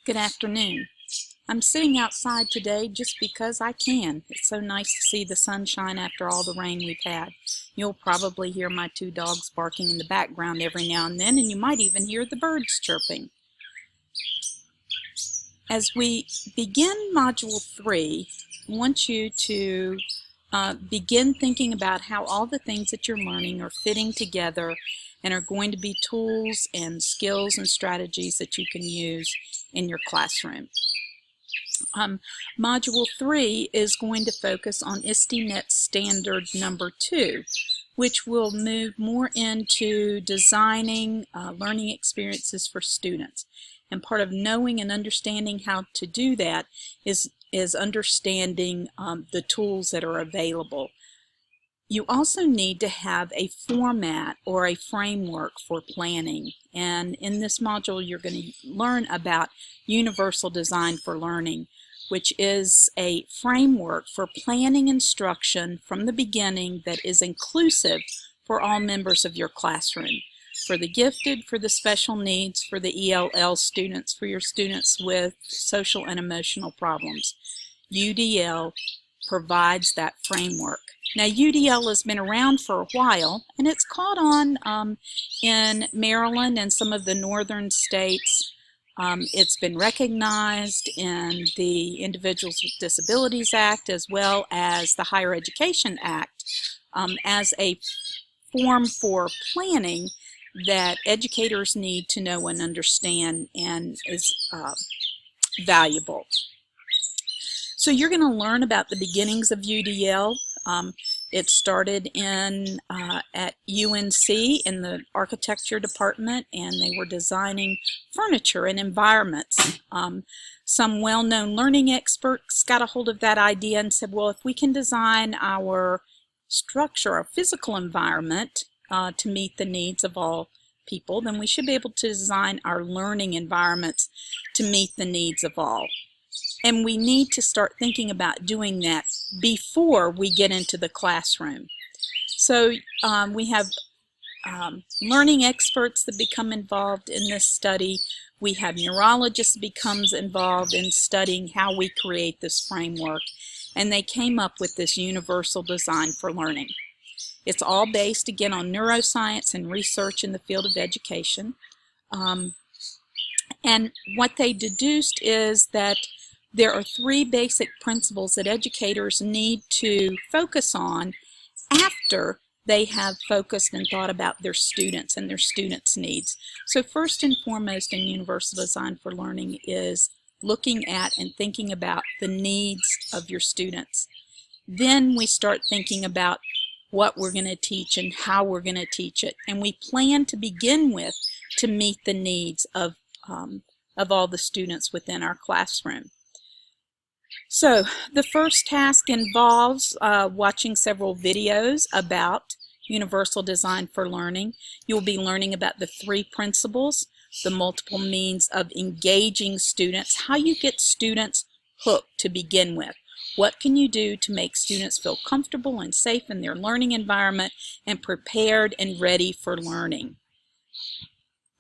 Good afternoon. I'm sitting outside today just because I can. It's so nice to see the sunshine after all the rain we've had. You'll probably hear my two dogs barking in the background every now and then, and you might even hear the birds chirping. As we begin Module 3, I want you to begin thinking about how all the things that you're learning are fitting together and are going to be tools and skills and strategies that you can use in your classroom. Module 3 is going to focus on ISTE-NET Standard number 2, which will move more into designing learning experiences for students. And part of knowing and understanding how to do that is understanding the tools that are available. You also need to have a format or a framework for planning. And in this module, you're going to learn about Universal Design for Learning, which is a framework for planning instruction from the beginning that is inclusive for all members of your classroom. For the gifted, for the special needs, for the ELL students, for your students with social and emotional problems. UDL provides that framework. Now, UDL has been around for a while, and it's caught on in Maryland and some of the northern states. It's been recognized in the Individuals with Disabilities Act as well as the Higher Education Act as a form for planning that educators need to know and understand and is valuable. So you're going to learn about the beginnings of UDL. It started at UNC in the architecture department, and they were designing furniture and environments. Some well-known learning experts got a hold of that idea and said, well, if we can design our structure, our physical environment to meet the needs of all people, then we should be able to design our learning environments to meet the needs of all. And we need to start thinking about doing that before we get into the classroom. So we have learning experts that become involved in this study. We have neurologists becomes involved in studying how we create this framework. And they came up with this universal design for learning. It's all based, again, on neuroscience and research in the field of education. And what they deduced is that there are three basic principles that educators need to focus on after they have focused and thought about their students and their students' needs. So first and foremost in Universal Design for Learning is looking at and thinking about the needs of your students. Then we start thinking about what we're going to teach and how we're going to teach it. And we plan to begin with to meet the needs of all the students within our classroom. So the first task involves watching several videos about Universal Design for Learning. You'll be learning about the three principles, the multiple means of engaging students, how you get students hooked to begin with. What can you do to make students feel comfortable and safe in their learning environment and prepared and ready for learning?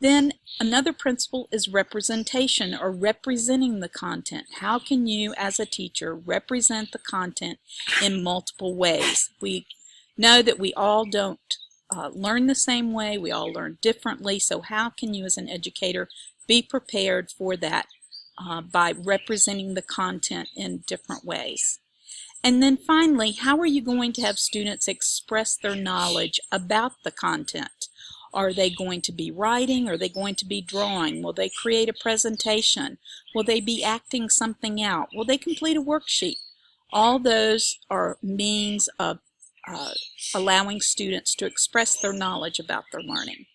Then another principle is representation, or representing the content. How can you as a teacher represent the content in multiple ways? We know that we all don't learn the same way. We all learn differently. So how can you as an educator be prepared for that by representing the content in different ways? And then finally, how are you going to have students express their knowledge about the content? Are they going to be writing? Are they going to be drawing? Will they create a presentation? Will they be acting something out? Will they complete a worksheet? All those are means of allowing students to express their knowledge about their learning.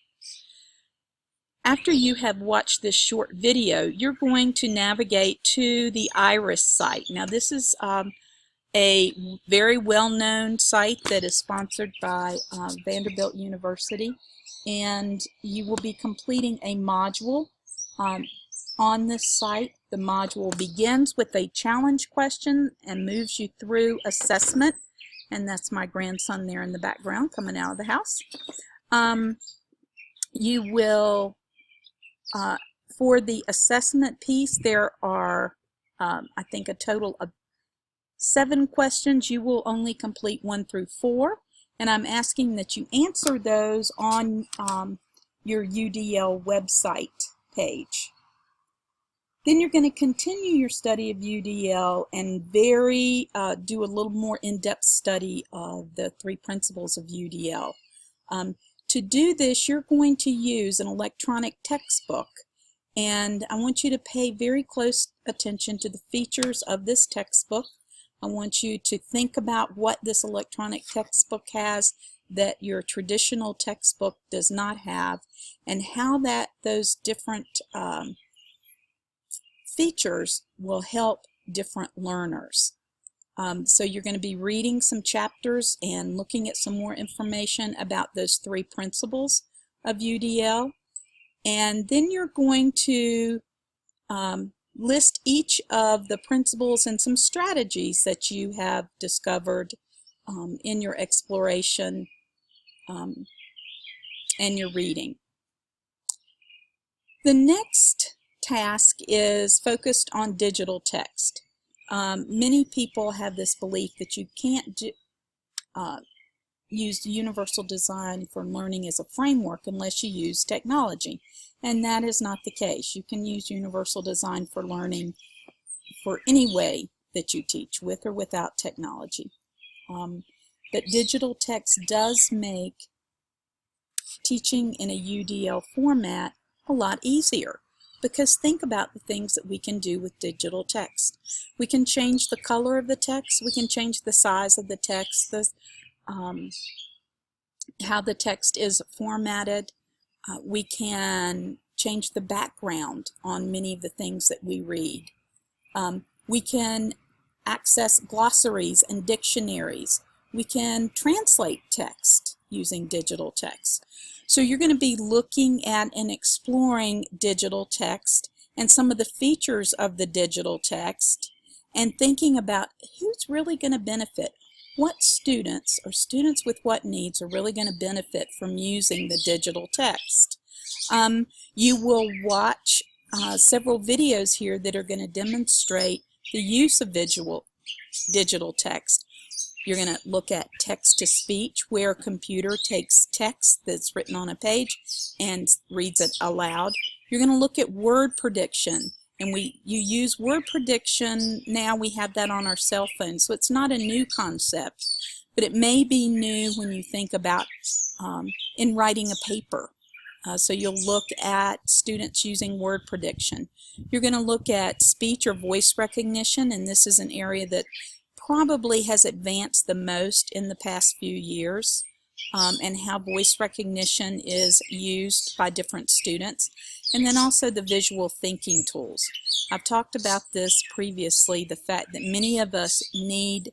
After you have watched this short video, you're going to navigate to the IRIS site. Now this is a very well-known site that is sponsored by Vanderbilt University. And you will be completing a module on this site. The module begins with a challenge question and moves you through assessment. And that's my grandson there in the background coming out of the house. You will For the assessment piece, there are, I think, a total of 7 questions. You will only complete 1 through 4, and I'm asking that you answer those on your UDL website page. Then you're going to continue your study of UDL and do a little more in-depth study of the 3 principles of UDL. To do this, you're going to use an electronic textbook, and I want you to pay very close attention to the features of this textbook. I want you to think about what this electronic textbook has that your traditional textbook does not have, and how those different features will help different learners. So you're going to be reading some chapters and looking at some more information about those 3 principles of UDL. And then you're going to list each of the principles and some strategies that you have discovered in your exploration and your reading. The next task is focused on digital text. Many people have this belief that you can't use universal design for learning as a framework unless you use technology, and that is not the case. You can use universal design for learning for any way that you teach, with or without technology. But digital text does make teaching in a UDL format a lot easier. Because think about the things that we can do with digital text. We can change the color of the text, we can change the size of the text, how the text is formatted. We can change the background on many of the things that we read. We can access glossaries and dictionaries. We can translate text using digital text. So you're going to be looking at and exploring digital text and some of the features of the digital text, and thinking about who's really going to benefit. What students, or students with what needs, are really going to benefit from using the digital text. You will watch several videos here that are going to demonstrate the use of digital text. You're going to look at text-to-speech, where a computer takes text that's written on a page and reads it aloud. You're going to look at word prediction, and you use word prediction now. We have that on our cell phones, so it's not a new concept, but it may be new when you think about in writing a paper. So you'll look at students using word prediction. You're going to look at speech or voice recognition, and this is an area that probably has advanced the most in the past few years, and how voice recognition is used by different students. And then also the visual thinking tools. I've talked about this previously, the fact that many of us need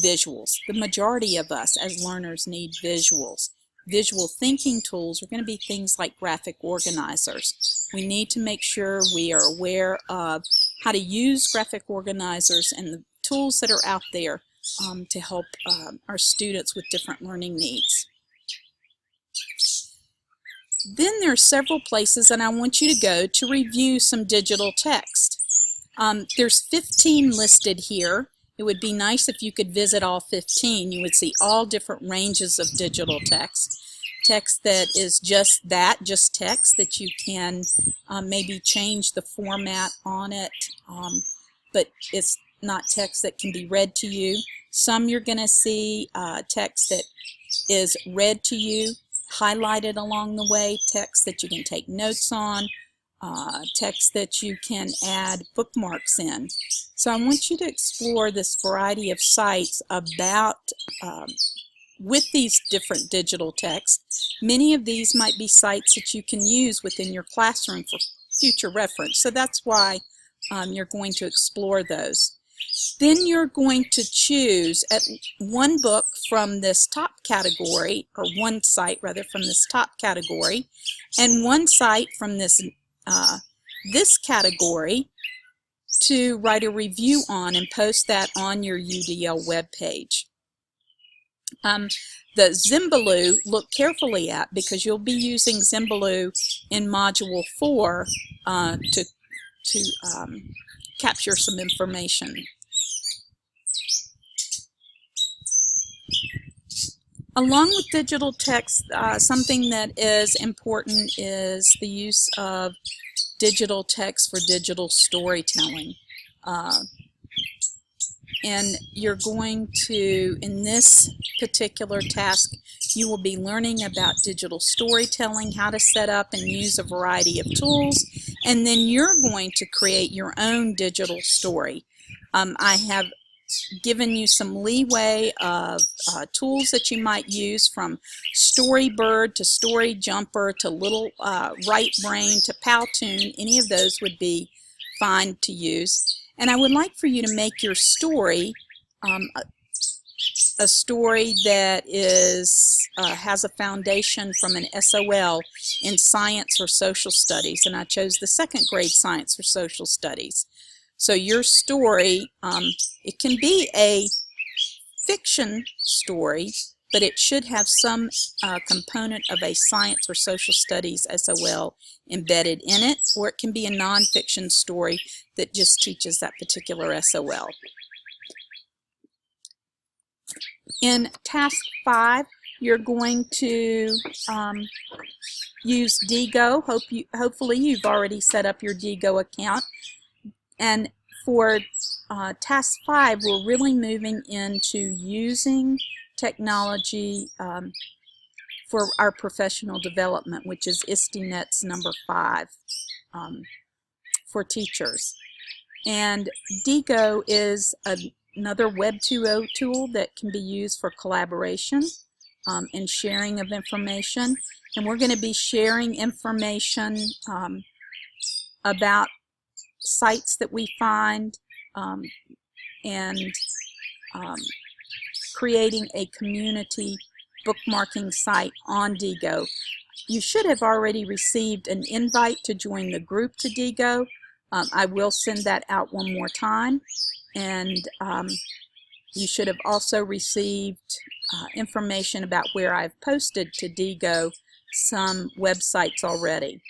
visuals. The majority of us as learners need visuals. Visual thinking tools are going to be things like graphic organizers. We need to make sure we are aware of how to use graphic organizers and the tools that are out there to help our students with different learning needs. Then there are several places that I want you to go to review some digital text. There's 15 listed here. It would be nice if you could visit all 15. You would see all different ranges of digital text. Text that is just text that you can maybe change the format on it, but it's not text that can be read to you. Some you're going to see text that is read to you, highlighted along the way, text that you can take notes on, text that you can add bookmarks in. So I want you to explore this variety of sites about with these different digital texts. Many of these might be sites that you can use within your classroom for future reference. So that's why you're going to explore those. Then you're going to choose one book from this top category, or one site rather from this top category, and one site from this category to write a review on and post that on your UDL web page. The Zimbaloo, look carefully at, because you'll be using Zimbaloo in Module 4 to capture some information. Along with digital text, something that is important is the use of digital text for digital storytelling. And you're going to, in this particular task, you will be learning about digital storytelling, how to set up and use a variety of tools, and then you're going to create your own digital story. I have given you some leeway of tools that you might use, from Storybird to Story Jumper to Little Right Brain to Powtoon. Any of those would be fine to use. And I would like for you to make your story a story that has a foundation from an SOL in science or social studies, and I chose the second grade science or social studies. So your story, it can be a fiction story, but it should have some component of a science or social studies SOL embedded in it, or it can be a nonfiction story that just teaches that particular SOL. In task 5, you're going to use DGO. Hopefully you've already set up your DGO account. And for task 5, we're really moving into using technology for our professional development, which is ISTE-NET's number 5 for teachers. And DGO is another Web 2.0 tool that can be used for collaboration and sharing of information. And we're going to be sharing information about sites that we find and creating a community bookmarking site on DGO. You should have already received an invite to join the group to DGO. I will send that out one more time, and you should have also received information about where I've posted to DGO some websites already.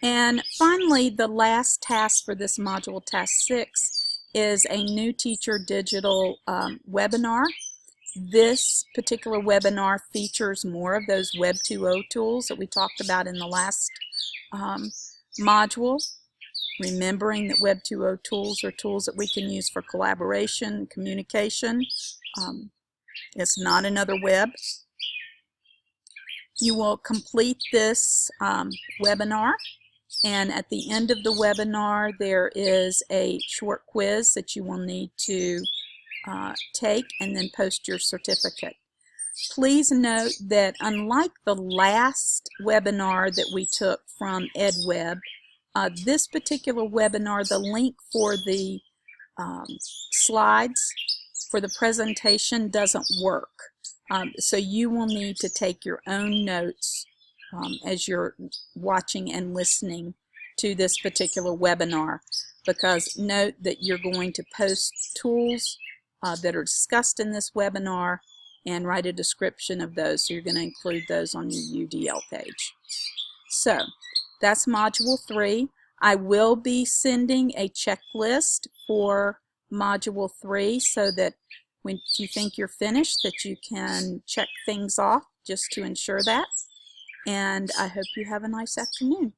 And finally, the last task for this module, task 6, is a new teacher digital webinar. This particular webinar features more of those Web 2.0 tools that we talked about in the last module. Remembering that Web 2.0 tools are tools that we can use for collaboration, communication. It's not another web. You will complete this webinar, and at the end of the webinar there is a short quiz that you will need to take and then post your certificate. Please note that unlike the last webinar that we took from EdWeb, this particular webinar, the link for the slides for the presentation doesn't work. So you will need to take your own notes as you're watching and listening to this particular webinar, because note that you're going to post tools that are discussed in this webinar and write a description of those. So you're going to include those on your UDL page. So that's Module 3. I will be sending a checklist for Module 3 so that when you think you're finished, that you can check things off just to ensure that. And I hope you have a nice afternoon.